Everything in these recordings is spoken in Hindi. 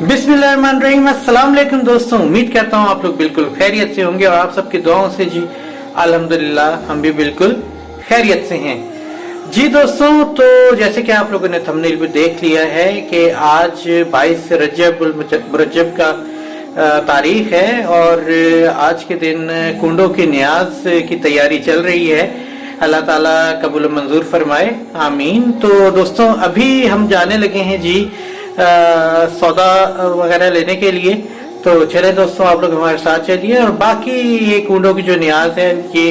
बिस्मिल्लाहिर्रहमानिर्रहीम। अस्सलाम वालेकुम दोस्तों, उम्मीद करता हूँ आप लोग बिल्कुल खैरियत से होंगे और आप सबकी दुआओं से जी अल्हम्दुलिल्लाह हम भी बिल्कुल खैरियत से हैं जी दोस्तों। तो जैसे कि आप लोगों ने थंबनेल पे देख लिया है कि आज 22 रजब का तारीख है और आज के दिन कुंडों की न्याज की तैयारी चल रही है। अल्लाह ताला कबूल मंजूर फरमाए, आमीन। तो दोस्तों अभी हम जाने लगे हैं जी सौदा वगैरह लेने के लिए। तो चले दोस्तों आप लोग हमारे साथ चलिए और बाकी ये कुंडों की जो न्याज है ये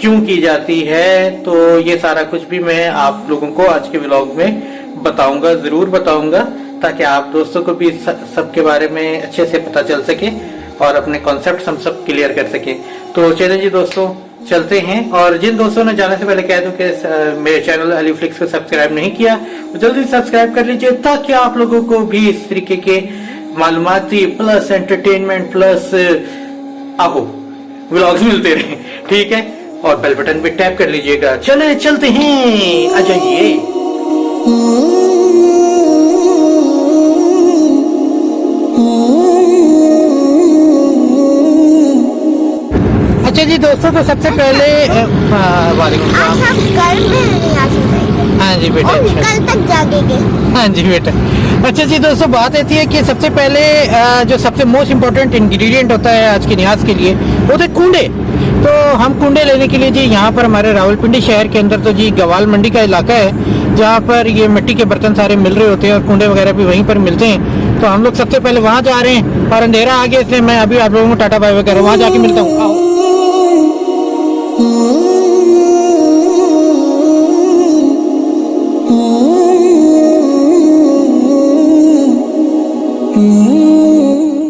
क्यों की जाती है तो ये सारा कुछ भी मैं आप लोगों को आज के व्लॉग में बताऊंगा, जरूर बताऊंगा, ताकि आप दोस्तों को भी सबके बारे में अच्छे से पता चल सके और अपने कॉन्सेप्ट हम सब क्लियर कर सके। तो चले जी दोस्तों चलते हैं। और जिन दोस्तों ने जाने से पहले कह दूं कि मेरे चैनल अली फ्लिक्स को सब्सक्राइब नहीं किया तो जल्दी सब्सक्राइब कर लीजिए, ताकि आप लोगों को भी इस तरीके के मालूमाती प्लस एंटरटेनमेंट प्लस व्लॉग्स मिलते रहे, ठीक है। और बेल बटन पे टैप कर लीजिएगा। चले चलते हैं, आ जाइए। अच्छा जी दोस्तों, तो सबसे पहले वालेकुम सलाम। हाँ जी बेटा, कल तक जागेंगे। हाँ जी बेटा। अच्छा जी दोस्तों, बात ऐसी है कि सबसे पहले जो सबसे मोस्ट इम्पोर्टेंट इंग्रेडिएंट होता है आज की न्याज के लिए वो थे कुंडे। तो हम कुंडे लेने के लिए जी यहाँ पर हमारे रावलपिंडी शहर के अंदर तो जी गवाल मंडी का इलाका है, जहाँ पर ये मिट्टी के बर्तन सारे मिल रहे होते हैं और कुंडे वगैरह भी वहीं पर मिलते हैं। तो हम लोग सबसे पहले वहाँ जा रहे हैं और अंधेरा आ गया, इसलिए मैं अभी आप लोगों को टाटा बाय बाय कर रहा हूँ। वहाँ जाके मिलता हूँ।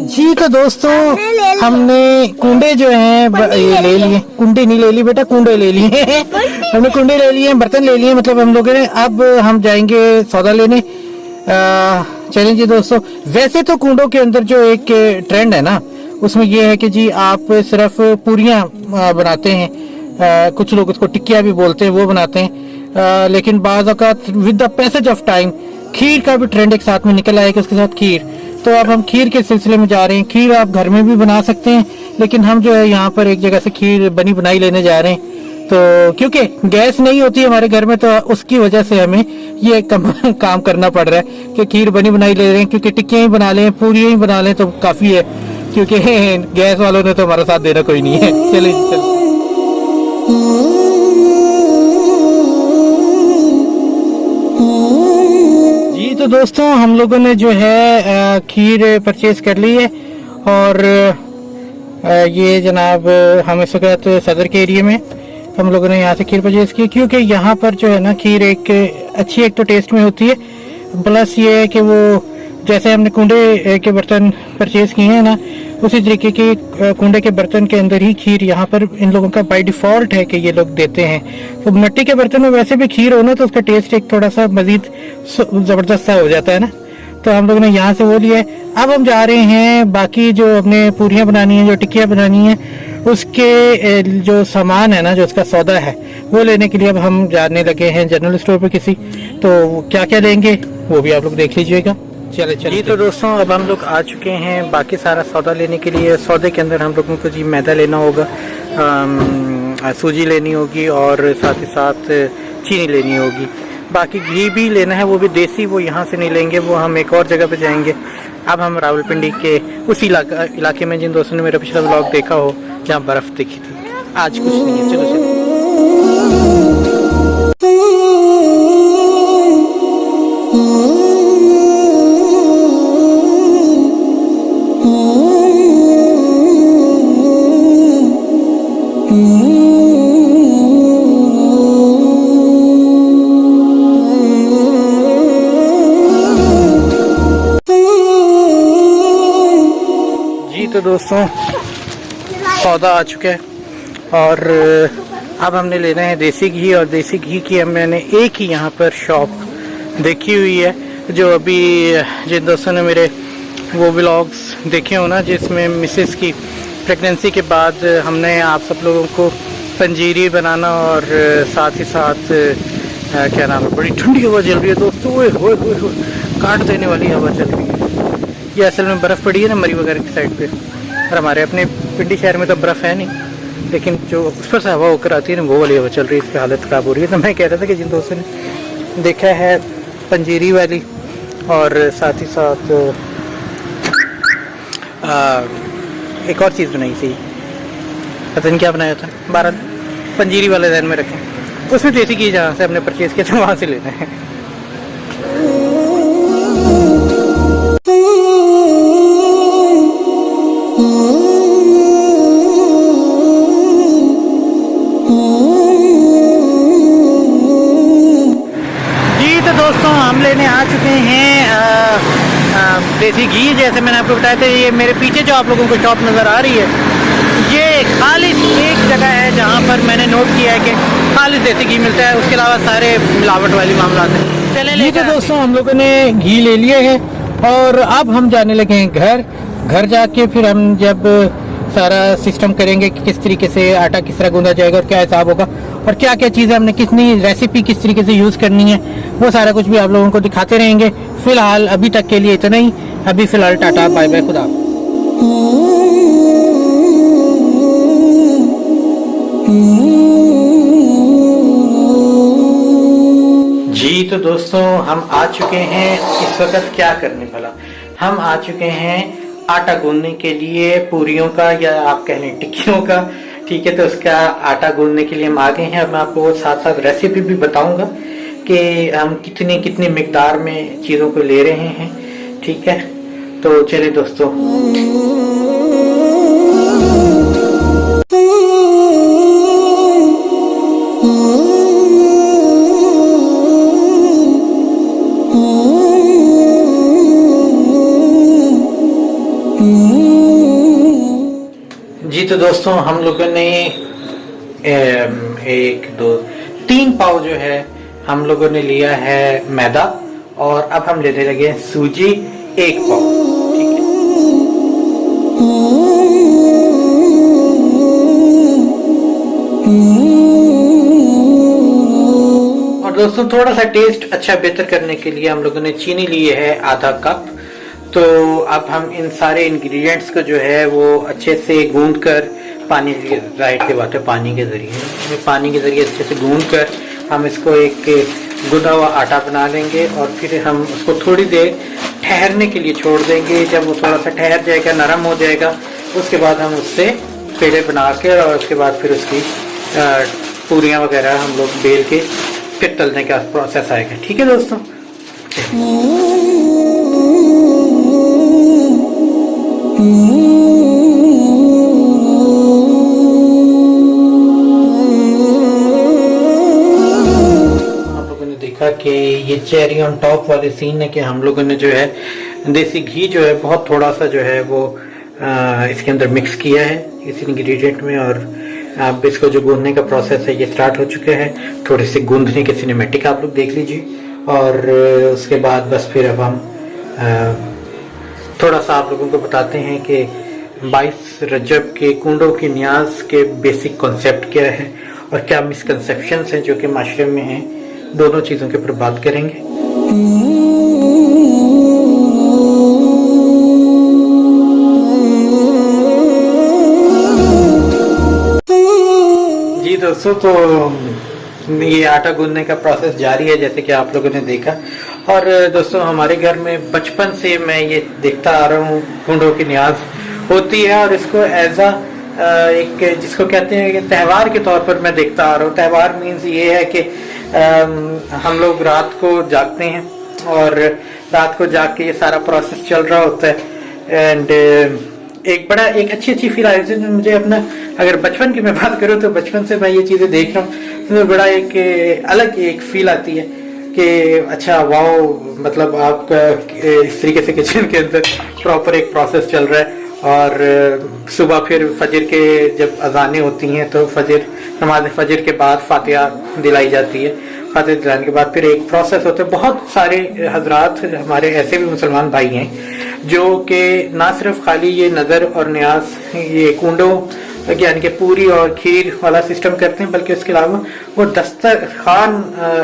जी तो दोस्तों हमने कुंडे जो हैं ये ले लिए, कुंडे नहीं ले लिए बेटा, कुंडे ले लिए हमने कुंडे ले लिए, बर्तन ले लिए, मतलब हम लोगों ने। अब हम जाएंगे सौदा लेने। चलें जी दोस्तों। वैसे तो कुंडों के अंदर जो एक ट्रेंड है ना, उसमें ये है कि जी आप सिर्फ पूरियां बनाते हैं, कुछ लोग उसको टिक्किया भी बोलते हैं, वो बनाते हैं। लेकिन बाज़ औक़ात with the passage of time खीर का भी ट्रेंड एक साथ में निकल आएगा, उसके साथ खीर। तो अब हम खीर के सिलसिले में जा रहे हैं। खीर आप घर में भी बना सकते हैं, लेकिन हम जो है यहाँ पर एक जगह से खीर बनी बनाई लेने जा रहे हैं। तो क्योंकि गैस नहीं होती हमारे घर में, तो उसकी वजह से हमें ये काम करना पड़ रहा है कि खीर बनी बनाई ले रहे हैं। क्योंकि टिक्कियाँ ही बना लें, पूरियाँ ही बना लें तो काफ़ी है, क्योंकि गैस वालों ने तो हमारा साथ देना कोई नहीं है। चलिए जी। तो दोस्तों हम लोगों ने जो है खीर परचेज कर ली है और ये जनाब हम इस वक्त सदर के एरिया में हम लोगों ने यहाँ से खीर परचेज की, क्योंकि यहाँ पर जो है ना खीर एक अच्छी एक तो टेस्ट में होती है, प्लस ये है कि वो जैसे हमने कुंडे के बर्तन परचेज किए हैं ना, उसी तरीके के कुंडे के बर्तन के अंदर ही खीर यहाँ पर इन लोगों का बाय डिफ़ॉल्ट है कि ये लोग देते हैं। तो मिट्टी के बर्तन में वैसे भी खीर हो ना तो उसका टेस्ट एक थोड़ा सा मजीद ज़बरदस्त सा हो जाता है ना। तो हम लोगों ने यहाँ से वो लिया है। अब हम जा रहे हैं बाकी जो अपने पूरियाँ बनानी है, जो टिक्कियाँ बनानी है, उसके जो सामान है ना, जो उसका सौदा है वो लेने के लिए अब हम जाने लगे हैं जनरल स्टोर पे किसी। तो क्या क्या लेंगे वो भी आप लोग देख लीजिएगा। चले जी। तो दोस्तों अब हम लोग आ चुके हैं बाकी सारा सौदा लेने के लिए। सौदे के अंदर हम लोगों को जी मैदा लेना होगा, सूजी लेनी होगी और साथ ही साथ चीनी लेनी होगी। बाकी घी भी लेना है, वो भी देसी, वो यहाँ से नहीं लेंगे, वो हम एक और जगह पे जाएंगे। अब हम रावलपिंडी के उसी इलाके में, जिन दोस्तों ने मेरा पिछला व्लॉग देखा हो जहाँ बर्फ़ देखी थी, आज कुछ नहीं है। चलो चलो तो दोस्तों सौदा आ चुका है और अब हमने लेना है देसी घी। और देसी घी की मैंने एक ही यहाँ पर शॉप देखी हुई है, जो अभी जिन दोस्तों ने मेरे वो व्लॉग्स देखे हो ना, जिसमें मिसेस की प्रेगनेंसी के बाद हमने आप सब लोगों को पंजीरी बनाना और साथ ही साथ क्या नाम है, बड़ी ठंडी हवा चल रही है दोस्तों, ओए होए होए, काट देने वाली हवा चल रही है। ये असल में बर्फ़ पड़ी है ना मरी वगैरह की साइड पे, और हमारे अपने पिंडी शहर में तो बर्फ़ है नहीं, लेकिन जो उस पर से हवा होकर आती है ना वो वाली हवा चल रही है, इसकी हालत ख़राब हो रही है। तो मैं कह रहा था कि जिन दोस्तों ने देखा है पंजीरी वैली और साथ ही साथ एक और चीज़ बनाई थी, पता नहीं क्या बनाया था, 12 पंजीरी वाले ध्यान में रखें, उसमें देसी घी जहाँ से हमने परचेज़ किया था वहाँ से लेना है। दोस्तों हम लेने आ चुके हैं देसी घी। जैसे मैंने आपको बताया था, ये मेरे पीछे जो आप लोगों को शॉप नज़र आ रही है, ये खालिस एक जगह है जहाँ पर मैंने नोट किया है कि खालिस देसी घी मिलता है, उसके अलावा सारे मिलावट वाली मामला हैं। चले ले तो दोस्तों हम लोगों ने घी ले लिया है और अब हम जाने लगे हैं घर जाके फिर हम जब सारा सिस्टम करेंगे कि किस तरीके से आटा किस तरह गूंदा जाएगा और क्या हिसाब होगा और क्या क्या चीज़ें हमने कितनी रेसिपी किस तरीके से यूज़ करनी है, वो सारा कुछ भी आप लोगों को दिखाते रहेंगे। फिलहाल अभी तक के लिए इतना ही, अभी फिलहाल टाटा बाय बाय, खुदा। जी तो दोस्तों हम आ चुके हैं, इस वक्त क्या करने भला, हम आ चुके हैं आटा गूंदने के लिए पूरियों का, या आप कह लें टिक्कियों का, ठीक है। तो उसका आटा गूंदने के लिए हम आ गए हैं। अब मैं आपको साथ साथ रेसिपी भी बताऊंगा कि हम कितनी मिकदार में चीज़ों को ले रहे हैं, ठीक है। तो चलिए दोस्तों, जी तो दोस्तों हम लोगों ने 1 2 3 पाव जो है हम लोगों ने लिया है मैदा, और अब हम लेने लगे सूजी 1 पाव, ठीक है। और दोस्तों थोड़ा सा टेस्ट अच्छा बेहतर करने के लिए हम लोगों ने चीनी ली है आधा कप। तो अब हम इन सारे इंग्रेडिएंट्स को जो है वो अच्छे से गूंद कर, पानी राइट की बात है, पानी के ज़रिए अच्छे से गूंद कर हम इसको एक गुंदा हुआ आटा बना लेंगे, और फिर हम उसको थोड़ी देर ठहरने के लिए छोड़ देंगे। जब वो थोड़ा सा ठहर जाएगा, नरम हो जाएगा, उसके बाद हम उससे पेड़े बना के, और उसके बाद फिर उसकी पूरियाँ वगैरह हम लोग बेल के फिर तलने का प्रोसेस आएगा, ठीक है दोस्तों। कि ये चेरी ऑन टॉप वाले सीन है कि हम लोगों ने जो है देसी घी जो है बहुत थोड़ा सा जो है वो इसके अंदर मिक्स किया है इस इंग्रेडिएंट में, और अब इसको जो गूंदने का प्रोसेस है ये स्टार्ट हो चुके हैं। थोड़े से गूंदने के सिनेमैटिक आप लोग देख लीजिए, और उसके बाद बस फिर अब हम थोड़ा सा आप लोगों को बताते हैं कि 22 रजब के कुंडों की न्याज के बेसिक कॉन्सेप्ट क्या है और क्या मिसकंसेप्शंस हैं जो कि माशरे में हैं। दोनों चीज़ों के ऊपर बात करेंगे। जी दोस्तों, तो ये आटा गूंदने का प्रोसेस जारी है जैसे कि आप लोगों ने देखा। और दोस्तों हमारे घर में बचपन से मैं ये देखता आ रहा हूँ, कुंडों की न्याज होती है, और इसको एज एक जिसको कहते हैं कि त्यौहार के तौर पर मैं देखता आ रहा हूँ। त्यौहार मीन्स ये है कि हम लोग रात को जागते हैं और रात को जाग के ये सारा प्रोसेस चल रहा होता है। एंड एक अच्छी फील आई है मुझे अपना। अगर बचपन की मैं बात करूँ तो बचपन से मैं ये चीज़ें देख रहा हूँ तो बड़ा एक अलग एक फील आती है कि अच्छा वाओ, मतलब आपका इस तरीके से किचन के अंदर प्रॉपर एक प्रोसेस चल रहा है। और सुबह फिर फजर के जब अजानें होती हैं तो नमाज फजर के बाद फातिहा दिलाई जाती है। फातिहा दिलाने के बाद फिर एक प्रोसेस होता है। बहुत सारे हजरात हमारे ऐसे भी मुसलमान भाई हैं जो कि ना सिर्फ खाली ये नज़र और न्याज ये कुंडों यानी कि पूरी और खीर वाला सिस्टम करते हैं, बल्कि उसके अलावा वो दस्तरखान,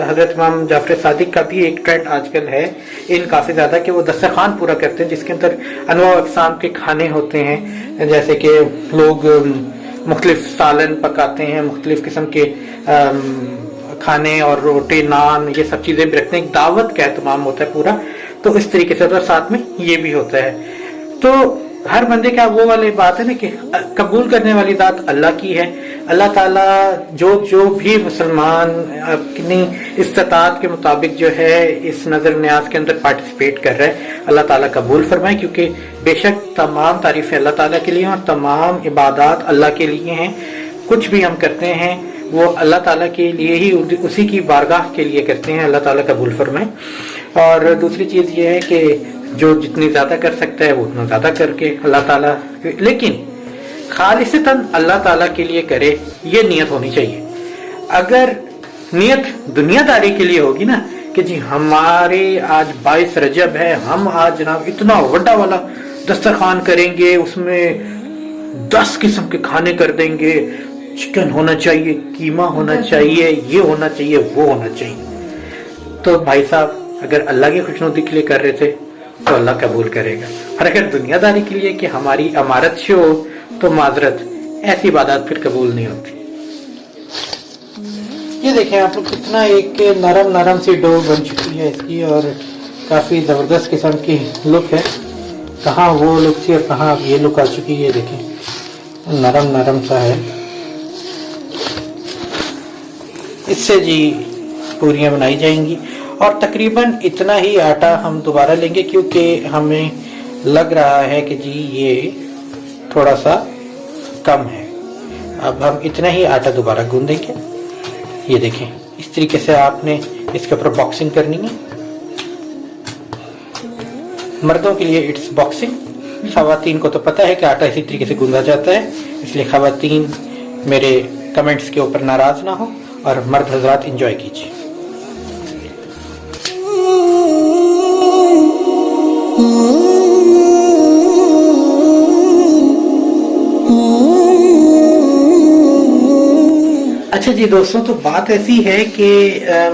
हजरत इमाम जाफर सादिक का भी एक ट्रेंड आजकल है इन काफ़ी ज़्यादा कि वो दस्तरखान पूरा करते हैं जिसके अंदर अनवा अक़साम के खाने होते हैं, जैसे कि लोग मुख्तलिफ सालन पकाते हैं, मुख्तलिफ किस्म के खाने और रोटी नान ये सब चीज़ें भी रखते हैं, एक दावत का एहतमाम होता है पूरा। तो इस तरीके से, तो साथ में ये भी होता है। तो हर बंदे का वो वाली बात है ना कि कबूल करने वाली बात अल्लाह की है। अल्लाह ताला जो भी मुसलमान अपनी इस्तात के मुताबिक जो है इस नजर न्याज के अंदर पार्टिसिपेट कर रहा है, अल्लाह ताला कबूल फरमाए, क्योंकि बेशक तमाम तारीफें अल्लाह ताला के लिए और तमाम इबादत अल्लाह के लिए हैं। कुछ भी हम करते हैं वो अल्लाह ताला के लिए ही, उसी की बारगाह के लिए करते हैं। अल्लाह ताला कबूल फरमाए। और दूसरी चीज़ ये है कि जो जितनी ज़्यादा कर सकता है वो उतना ज़्यादा करके अल्लाह ताला, लेकिन खालिसतन अल्लाह ताला के लिए करे, ये नियत होनी चाहिए। अगर नियत दुनियादारी के लिए होगी ना कि जी हमारे आज 22 रजब है, हम आज जनाब इतना बड़ा वाला दस्तरखान करेंगे, उसमें 10 किस्म के खाने कर देंगे, चिकन होना चाहिए, कीमा होना चाहिए, ये होना चाहिए, वो होना चाहिए, तो भाई साहब अगर अल्लाह की खुशनुदी के लिए कर रहे थे तो अल्लाह कबूल करेगा। और अगर दुनियादारी के लिए कि हमारी अमारत से हो तो माजरत, ऐसी इबादत फिर कबूल नहीं होती। ये देखें आप लोग कितना एक नरम नरम सी डो बन चुकी है इसकी, और काफ़ी ज़बरदस्त किस्म की लुक है। कहाँ वो लुक थी और कहाँ ये लुक आ चुकी है, ये देखें नरम नरम सा है। इससे जी पूरियाँ बनाई जाएंगी और तकरीबन इतना ही आटा हम दोबारा लेंगे, क्योंकि हमें लग रहा है कि जी ये थोड़ा सा कम है। अब हम इतना ही आटा दोबारा गूंदेंगे। ये देखें इस तरीके से आपने इसके ऊपर बॉक्सिंग करनी है। मर्दों के लिए इट्स बॉक्सिंग, खवातीन को तो पता है कि आटा इसी तरीके से गूंदा जाता है, इसलिए खवातीन मेरे कमेंट्स के ऊपर नाराज ना हो और मर्द हजरात एंजॉय कीजिए। अच्छा जी दोस्तों, तो बात ऐसी है कि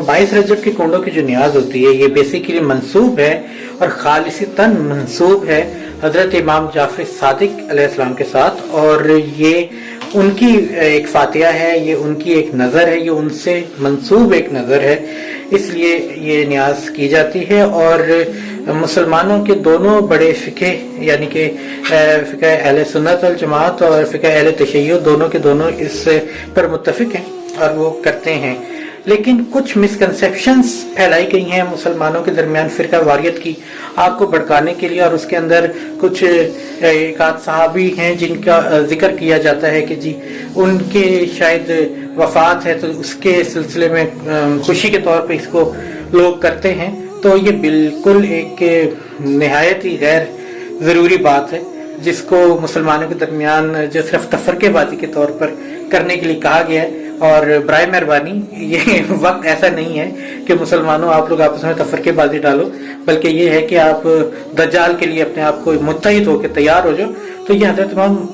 22 रजब के कुंडों की जो न्याज होती है ये बेसिकली मंसूब है और खालिसतन मंसूब है हजरत इमाम जाफर सादिक अलैहिस्सलाम के साथ, और ये उनकी एक फातिहा है, ये उनकी एक नज़र है, ये उनसे मंसूब एक नज़र है, इसलिए ये न्याज की जाती है। और मुसलमानों के दोनों बड़े फ़िक़े यानी कि फ़िक़े अहले सुन्नत वल जमात और फ़िक़े अहले तशय्युअ दोनों के दोनों इस पर मुत्तफ़िक़ हैं और वो करते हैं। लेकिन कुछ मिसकंसेप्शंस फैलाई गई हैं मुसलमानों के दरमियान फ़िरका वारियत की आग को भड़काने के लिए, और उसके अंदर कुछ एक आध सहाबी हैं जिनका जिक्र किया जाता है कि जी उनके शायद वफात है तो उसके सिलसिले में खुशी के तौर पे इसको लोग करते हैं। तो ये बिल्कुल एक निहायत ही गैर ज़रूरी बात है जिसको मुसलमानों के दरमियान जो सिर्फ तफरकेबाजी के तौर पर करने के लिए कहा गया है। और बराए मेहरबानी ये वक्त ऐसा नहीं है कि मुसलमानों आप लोग आपस में तफरकेबाजी डालो, बल्कि ये है कि आप दज्जाल के लिए अपने आप को मुत्तहिद होकर तैयार हो जाओ। तो ये हजरत इमाम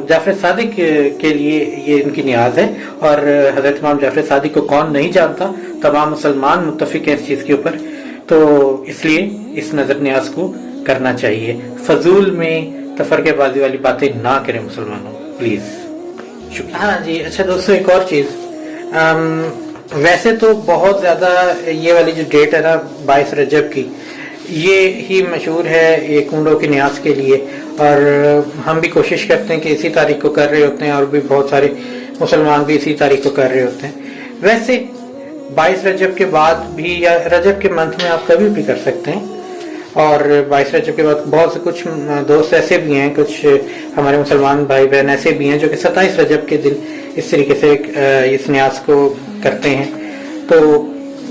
जाफर सादिक के लिए ये इनकी न्याज है, और हजरत इमाम जाफर सादिक को कौन नहीं जानता, तमाम मुसलमान मुत्तफिक हैं इस चीज़ के ऊपर, तो इसलिए इस नजर न्याज को करना चाहिए। फजूल में तफरकेबाजी वाली बातें ना करें मुसलमानों, प्लीज़। हाँ जी, अच्छा दोस्तों एक और चीज़, वैसे तो बहुत ज़्यादा ये वाली जो डेट है ना 22 रजब की, ये ही मशहूर है ये कुंडों की न्याज के लिए, और हम भी कोशिश करते हैं कि इसी तारीख को कर रहे होते हैं, और भी बहुत सारे मुसलमान भी इसी तारीख को कर रहे होते हैं। वैसे 22 रजब के बाद भी या रजब के मंथ में आप कभी भी कर सकते हैं, और 22 रजब के बाद बहुत से कुछ दोस्त ऐसे भी हैं, कुछ हमारे मुसलमान भाई बहन ऐसे भी हैं जो कि 27 रजब के दिन इस तरीके से इस न्याज को करते हैं। तो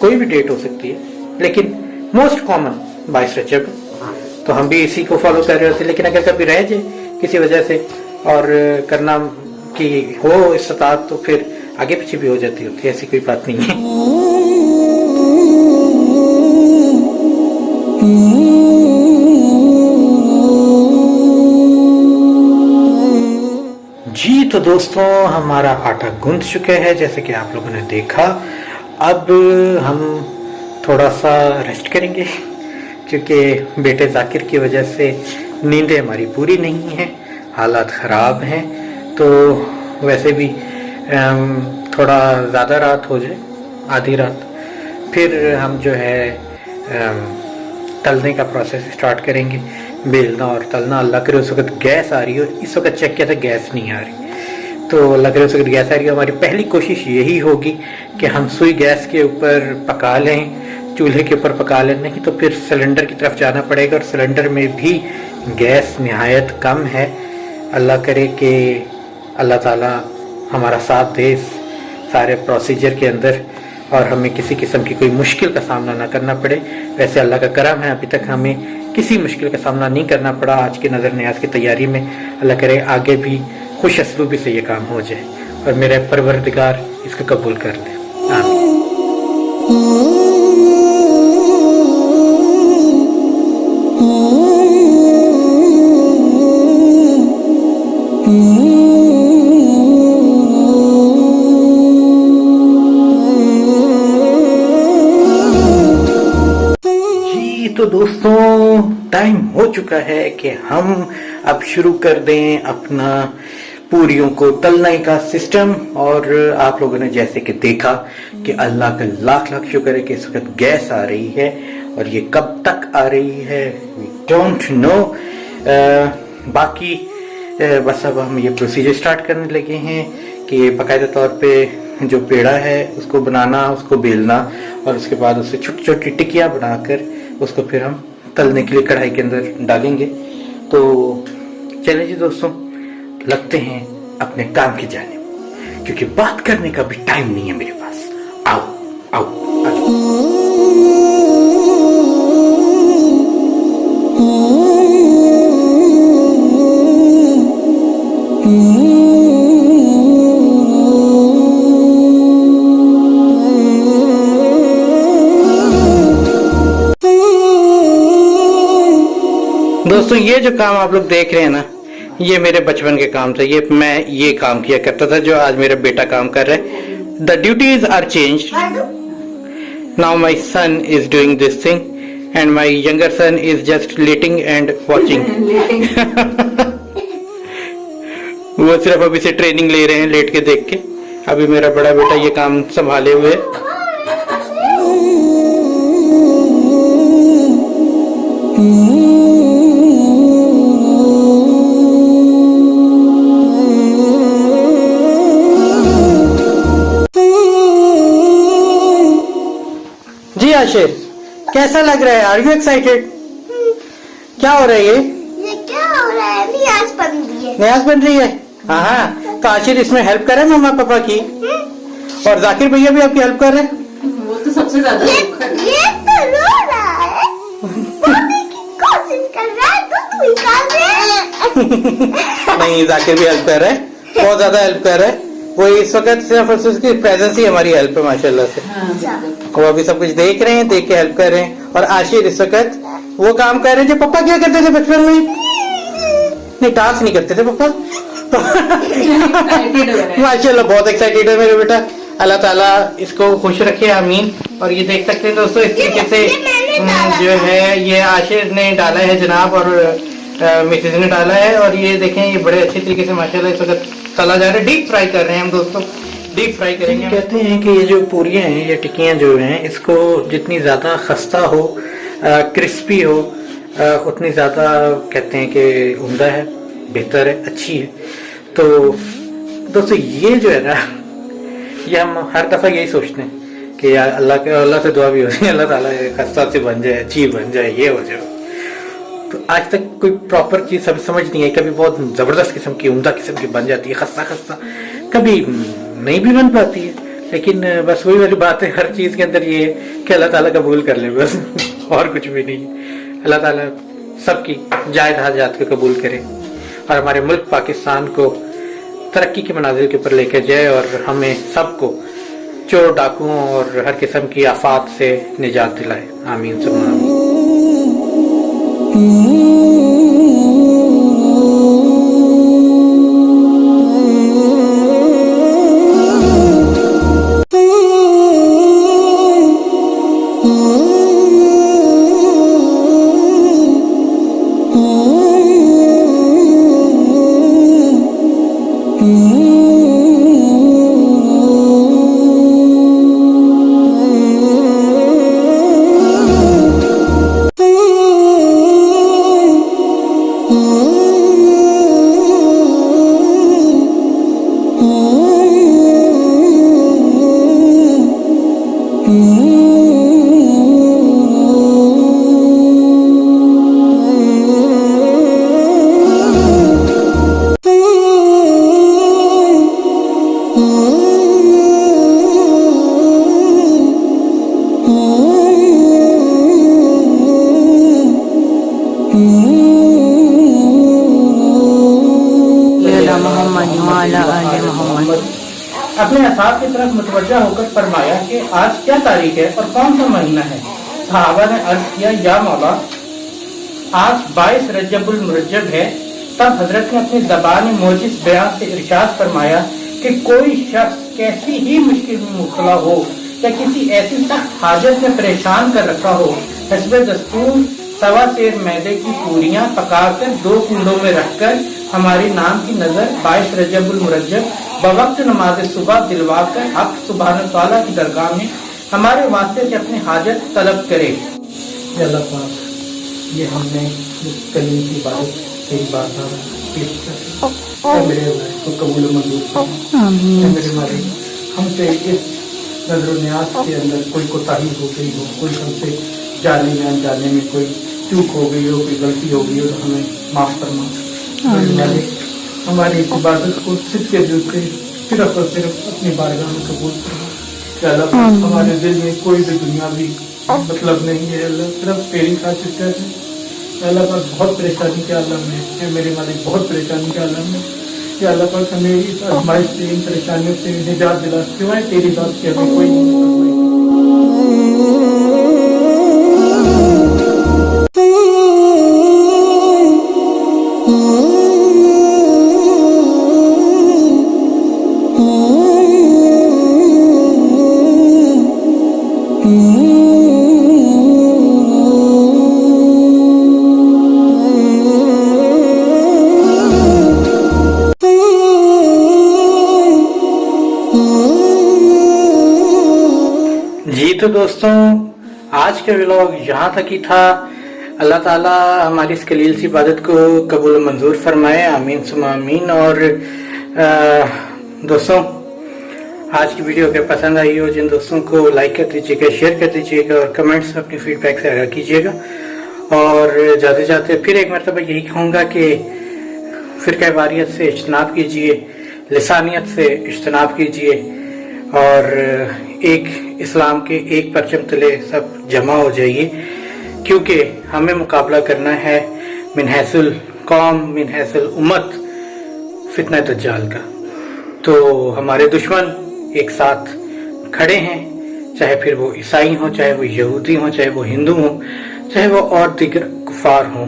कोई भी डेट हो सकती है, लेकिन मोस्ट कॉमन 22 रजब, तो हम भी इसी को फॉलो कर रहे होते हैं। लेकिन अगर कभी रह जाए किसी वजह से और करना की हो इस्तात, तो फिर आगे पीछे भी हो जाती होती है, ऐसी कोई बात नहीं है। जी तो दोस्तों हमारा आटा गूंथ चुका है जैसे कि आप लोगों ने देखा। अब हम थोड़ा सा रेस्ट करेंगे क्योंकि बेटे जाकिर की वजह से नींदें हमारी पूरी नहीं हैं, हालात ख़राब हैं। तो वैसे भी थोड़ा ज़्यादा रात हो जाए, आधी रात, फिर हम जो है तलने का प्रोसेस स्टार्ट करेंगे, बेलना और तलना। अल्लाह करे उस वक्त गैस आ रही है, और इस वक्त चेक किया था गैस नहीं आ रही, तो अल्लाह करे उस वक्त गैस आ रही है। हमारी पहली कोशिश यही होगी कि हम सुई गैस के ऊपर पका लें, चूल्हे के ऊपर पका लें, नहीं तो फिर सिलेंडर की तरफ जाना पड़ेगा, और सिलेंडर में भी गैस निहायत कम है। अल्लाह करे कि अल्लाह ताला हमारा साथ दे इस सारे प्रोसीजर के अंदर और हमें किसी किस्म की कोई मुश्किल का सामना ना करना पड़े। वैसे अल्लाह का करम है, अभी तक हमें किसी मुश्किल का सामना नहीं करना पड़ा आज की नज़र न्याज की तैयारी में। अल्लाह करे आगे भी खुश असलूबी से ये काम हो जाए और मेरे परवरदिगार इसको कबूल कर ले, आमीन। तो दोस्तों टाइम हो चुका है कि हम अब शुरू कर दें अपना पूरियों को तलने का सिस्टम। और आप लोगों ने जैसे कि देखा कि अल्लाह का लाख लाख शुक्र है कि इस वक्त गैस आ रही है, और ये कब तक आ रही है वी डोंट नो। बाकी बस अब हम ये प्रोसीजर स्टार्ट करने लगे हैं कि बाकायदा तौर पे जो पेड़ा है उसको बनाना, उसको बेलना, और उसके बाद उससे छोटी छोटी टिक्कियाँ बनाकर उसको फिर हम तलने के लिए कढ़ाई के अंदर डालेंगे। तो चलिए जी दोस्तों, लगते हैं अपने काम की जानिब, क्योंकि बात करने का भी टाइम नहीं है मेरे पास। आओ आओ, आओ। दोस्तों ये जो काम आप लोग देख रहे हैं ना, ये मेरे बचपन के काम थे। मैं काम किया करता था जो आज मेरा बेटा काम कर रहा है। The duties are change now, my son is doing this thing and my younger son is just letting and watching. वो सिर्फ अभी से ट्रेनिंग ले रहे हैं लेट के देख के। अभी मेरा बड़ा बेटा ये काम संभाले हुए है। जी आशिर, कैसा लग रहा है? Are you excited? क्या हो रहा है ये क्या हो रहा है? न्याज बन रही है। न्याज बन रही है? हाँ, तो आशिर इसमें हेल्प करे मम्मा पापा की, और जाकिर भैया भी आपकी हेल्प कर रहे हैं। वो तो सबसे ज्यादा हेल्प कर रहे हैं। ये तो रो रहा है, सोने की कोशिश कर रहा है, दूध निकाल रहे। नहीं, जाकिर भी हेल्प कर रहे हैं, बहुत ज्यादा हेल्प कर रहे हैं। वो इस वक्त सिर्फ उसकी प्रेजेंस ही हमारी हेल्प है माशाल्लाह से। वो अभी सब कुछ देख रहे हैं, देख के हेल्प कर रहे हैं। और आशिर इस वक्त वो काम कर रहे हैं जो पापा क्या करते थे बचपन में। नहीं, डांस नहीं करते थे पापा। माशाल्लाह बहुत एक्साइटेड है मेरे बेटा। अल्लाह ताला इसको खुश रखे, आमीन। और ये देख सकते हैं दोस्तों, इस तरीके से जो है ये आशिर ने डाला है जनाब, और मिसेज ने डाला है। और ये देखें, ये बड़े अच्छे तरीके से माशाल्लाह इस वक्त तला जा रहा है। डीप फ्राई कर रहे हैं हम दोस्तों, डीप फ्राई करेंगे। कहते हैं कि ये जो पूरियां हैं, ये टिक्कियां जो हैं, इसको जितनी ज़्यादा खस्ता हो, क्रिस्पी हो, उतनी ज़्यादा कहते हैं कि उम्दा है, बेहतर है, अच्छी है। तो दोस्तों ये जो है ना, ये हम हर दफ़ा यही सोचते हैं कि यार अल्लाह से दुआ भी होती है, अल्लाह ताला खस्ता से बन जाए, अच्छी बन जाए, ये हो जाए। तो आज तक कोई प्रॉपर चीज़ समझ नहीं आई। कभी बहुत ज़बरदस्त किस्म की, उम्दा किस्म की बन जाती है, खस्ता खस्ता, कभी नहीं भी बन पाती है। लेकिन बस वही वाली बात है, हर चीज़ के अंदर ये है कि अल्लाह ताला कबूल कर ले बस, और कुछ भी नहीं। अल्लाह ताला सबकी जायज़ हाजात को कबूल करे और हमारे मुल्क पाकिस्तान को तरक्की के मनाजिल के ऊपर लेकर जाए, और हमें सबको चोर डाकुओं और हर किस्म की आफात से निजात दिलाए, आमीन सुम्मा आमीन। अपने असाब की तरफ मुतवज्जा होकर फरमाया कि आज क्या तारीख है और कौन सा महीना है। सहाबा ने अर्ज किया, या मौला आज 22 रजबुल मुरज्जब है। तब हजरत ने अपनी ज़बान मोजिज़ बयान से इरशाद फरमाया कि कोई शख्स कैसी ही मुश्किल में मुब्तला हो या किसी ऐसी सख्त हाजत में परेशान कर रखा हो, हस्बे दस्तूर 1.25 सेर मैदे की पूरियां पकाकर 2 कुंडों में रखकर हमारी नाम की नजर 22 रजबुल मुरज्जब बवक्त नमाज सुबह दिलवाकर हक सुभान तआला की दरगाह में हमारे वास्ते से अपनी हाजत तलब करे। अल्लाह पाक, ये हमने कलीम की बात तेरी बात मेरे को कबूल मंजूर फरमा। मेरे मालिक, हमसे इस नजर न्याज के अंदर कोई कोताही हो गई हो, कोई हमसे जाने में अनजाने में कोई चूक हो गई हो, कोई गलती हो गई हो तो हमें माफ फरमा। मेरे मालिक, हमारी इस इबादत को सिर्फ के दिल से सिर्फ और सिर्फ अपनी बारगाह में कबूल फरमा। अल्लाह पाक, हमारे दिल में कोई भी दुनियावी मतलब नहीं है अल्लाह, सिर्फ तेरी खातिर है। अल्लाह पाक, बहुत परेशानी के आलम में है मेरे मालिक, बहुत परेशानी के आलम में। कि अल्लाह पाक हमें इस आजमाइश से, इन परेशानियों से निजात दिला, सिवाय तेरी बात की हमें कोई नहीं। जी तो दोस्तों, आज का व्लॉग यहाँ तक ही था। अल्लाह ताला हमारी इस कलील सी इबादत को कबूल मंजूर फरमाए, आमीन सुमा आमीन। और दोस्तों, आज की वीडियो अगर पसंद आई हो, जिन दोस्तों को लाइक कर दीजिएगा, शेयर कर दीजिएगा और कमेंट्स अपनी फीडबैक से आगाह कीजिएगा। और जाते जाते फिर एक मरतबा यही कहूँगा कि फ़िरक़ा वारियत से इज्तनाब कीजिए, लिसानियत से इज्तनाब कीजिए और एक इस्लाम के एक परचम तले सब जमा हो जाइए, क्योंकि हमें मुकाबला करना है मिन हैसुल कौम, मिन हैसुल उम्मत, फितना दज्जाल का। तो हमारे दुश्मन एक साथ खड़े हैं, चाहे फिर वो ईसाई हों, चाहे वो यहूदी हों, चाहे वो हिंदू हों, चाहे वो और दीगर कुफार हों,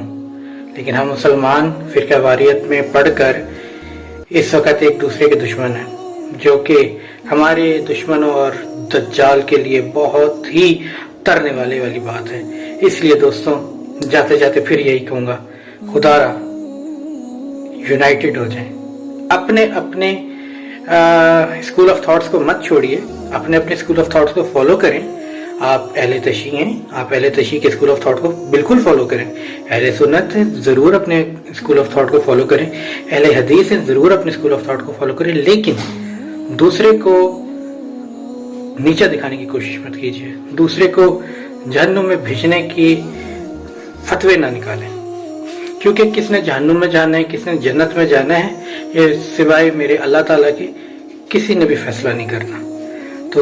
लेकिन हम मुसलमान फ़िरक़ा वारियत में पढ़कर इस वक्त एक दूसरे के दुश्मन हैं, जो कि हमारे दुश्मनों और दज्जाल के लिए बहुत ही तरने वाली बात है। इसलिए दोस्तों, जाते जाते फिर यही कहूँगा, खुदारा यूनाइटेड हो जाएं। अपने अपने स्कूल ऑफ थॉट्स को मत छोड़िए, अपने अपने स्कूल ऑफ थॉट्स को फॉलो करें। आप अहले तशी हैं, आप अहले तशी के स्कूल ऑफ थॉट को बिल्कुल फॉलो करें। अहले सुन्नत हैं, ज़रूर अपने स्कूल ऑफ थॉट को फॉलो करें। अहले हदीस हैं, ज़रूर अपने स्कूल ऑफ थॉट को फॉलो करें, लेकिन दूसरे को नीचा दिखाने की कोशिश मत कीजिए, दूसरे को जहन्नुम में भेजने की फतवे ना निकालें, क्योंकि किसने जहन्नुम में जाना है, किसने जन्नत में जाना है, ये सिवाय मेरे अल्लाह ताला के किसी ने भी फैसला नहीं करना। तो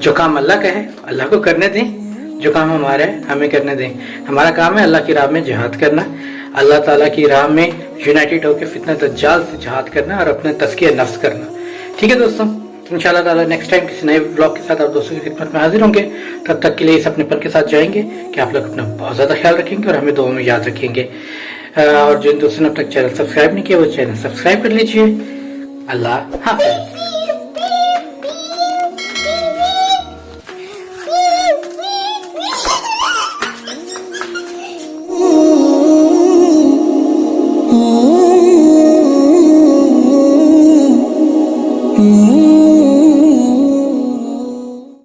जो काम अल्लाह का है अल्लाह को करने दें, जो काम हमारा है हमें करने दें। हमारा काम है अल्लाह की राह में जिहाद करना, अल्लाह ताला की राह में यूनाइटेड होकर फितना दज्जाल से जिहाद करना और अपने तज़किया नफ्स करना। ठीक है दोस्तों, इंशाल्लाह ताला नेक्स्ट टाइम किसी नए ब्लॉग के साथ आप दोस्तों की खिदमत में हाजिर होंगे। तब तक के लिए इस अपनेपन के साथ जाएंगे कि आप लोग अपना बहुत ज़्यादा ख्याल रखेंगे और हमें दुआ में याद रखेंगे। और जिन दोस्तों ने अब तक चैनल सब्सक्राइब नहीं किया वो चैनल सब्सक्राइब कर लीजिए। अल्लाह हाफ़िज़।